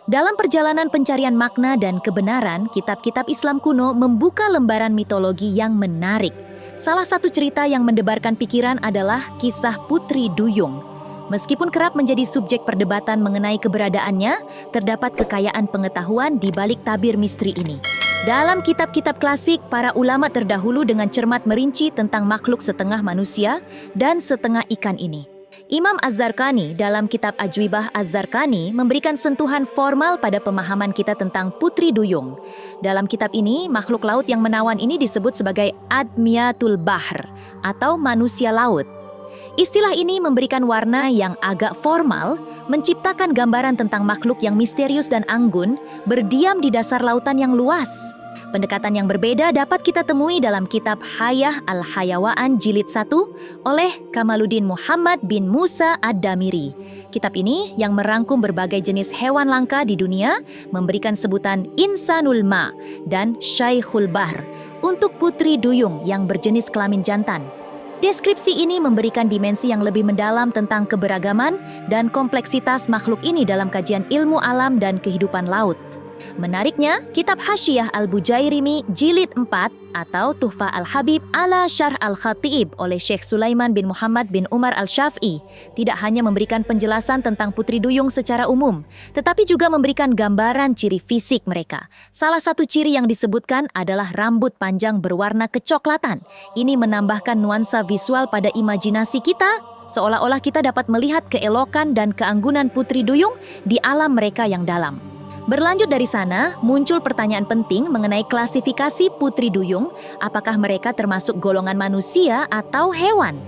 Dalam perjalanan pencarian makna dan kebenaran, kitab-kitab Islam kuno membuka lembaran mitologi yang menarik. Salah satu cerita yang mendebarkan pikiran adalah kisah Putri Duyung. Meskipun kerap menjadi subjek perdebatan mengenai keberadaannya, terdapat kekayaan pengetahuan di balik tabir misteri ini. Dalam kitab-kitab klasik, para ulama terdahulu dengan cermat merinci tentang makhluk setengah manusia dan setengah ikan ini. Imam Az-Zarqani dalam kitab Ajwibah Az-Zarqani memberikan sentuhan formal pada pemahaman kita tentang Putri Duyung. Dalam kitab ini, makhluk laut yang menawan ini disebut sebagai Admiyatul Bahr atau manusia laut. Istilah ini memberikan warna yang agak formal, menciptakan gambaran tentang makhluk yang misterius dan anggun, berdiam di dasar lautan yang luas. Pendekatan yang berbeda dapat kita temui dalam kitab Hayah Al-Hayawaan Jilid 1 oleh Kamaluddin Muhammad bin Musa Ad-Damiri. Kitab ini yang merangkum berbagai jenis hewan langka di dunia memberikan sebutan Insanul Ma dan Syaikhul Bahr untuk Putri Duyung yang berjenis kelamin jantan. Deskripsi ini memberikan dimensi yang lebih mendalam tentang keberagaman dan kompleksitas makhluk ini dalam kajian ilmu alam dan kehidupan laut. Menariknya, kitab Hasyiyah Al-Bujairimi Jilid 4 atau Tuhfah Al-Habib ala Syarh Al-Khatib oleh Syekh Sulaiman bin Muhammad bin Umar Al-Syafi'i tidak hanya memberikan penjelasan tentang Putri Duyung secara umum, tetapi juga memberikan gambaran ciri fisik mereka. Salah satu ciri yang disebutkan adalah rambut panjang berwarna kecoklatan. Ini menambahkan nuansa visual pada imajinasi kita, seolah-olah kita dapat melihat keelokan dan keanggunan Putri Duyung di alam mereka yang dalam. Berlanjut dari sana, muncul pertanyaan penting mengenai klasifikasi Putri Duyung, apakah mereka termasuk golongan manusia atau hewan?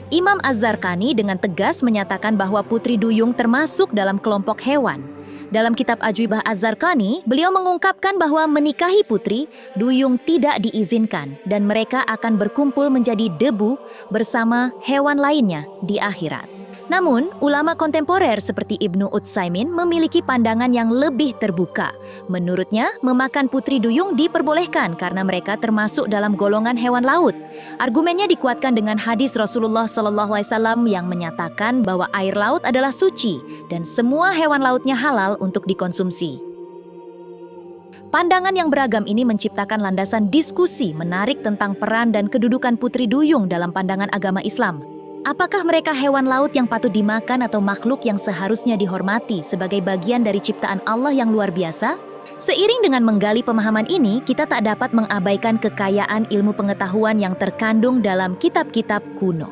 Imam Az-Zarqani dengan tegas menyatakan bahwa Putri Duyung termasuk dalam kelompok hewan. Dalam kitab Ajwibah Az-Zarqani, beliau mengungkapkan bahwa menikahi putri duyung tidak diizinkan dan mereka akan berkumpul menjadi debu bersama hewan lainnya di akhirat. Namun, ulama kontemporer seperti Ibnu Utsaimin memiliki pandangan yang lebih terbuka. Menurutnya, memakan putri duyung diperbolehkan karena mereka termasuk dalam golongan hewan laut. Argumennya dikuatkan dengan hadis Rasulullah SAW yang menyatakan bahwa air laut adalah suci dan semua hewan lautnya halal untuk dikonsumsi. Pandangan yang beragam ini menciptakan landasan diskusi menarik tentang peran dan kedudukan putri duyung dalam pandangan agama Islam. Apakah mereka hewan laut yang patut dimakan atau makhluk yang seharusnya dihormati sebagai bagian dari ciptaan Allah yang luar biasa? Seiring dengan menggali pemahaman ini, kita tak dapat mengabaikan kekayaan ilmu pengetahuan yang terkandung dalam kitab-kitab kuno.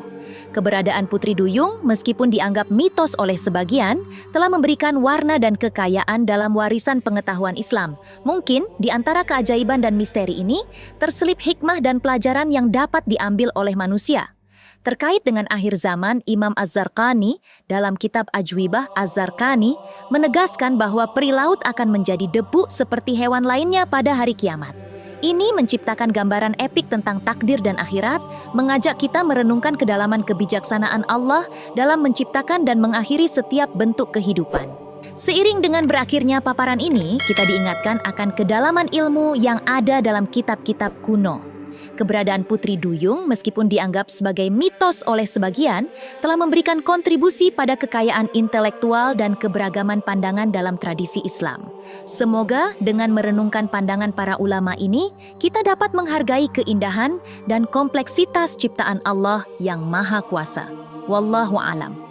Keberadaan Putri Duyung, meskipun dianggap mitos oleh sebagian, telah memberikan warna dan kekayaan dalam warisan pengetahuan Islam. Mungkin di antara keajaiban dan misteri ini, terselip hikmah dan pelajaran yang dapat diambil oleh manusia. Terkait dengan akhir zaman, Imam Az-Zarqani dalam kitab Ajwibah Az-Zarqani menegaskan bahwa peri laut akan menjadi debu seperti hewan lainnya pada hari kiamat. Ini menciptakan gambaran epik tentang takdir dan akhirat, mengajak kita merenungkan kedalaman kebijaksanaan Allah dalam menciptakan dan mengakhiri setiap bentuk kehidupan. Seiring dengan berakhirnya paparan ini, kita diingatkan akan kedalaman ilmu yang ada dalam kitab-kitab kuno. Keberadaan Putri Duyung, meskipun dianggap sebagai mitos oleh sebagian, telah memberikan kontribusi pada kekayaan intelektual dan keberagaman pandangan dalam tradisi Islam. Semoga dengan merenungkan pandangan para ulama ini, kita dapat menghargai keindahan dan kompleksitas ciptaan Allah yang Maha Kuasa. Wallahu a'lam.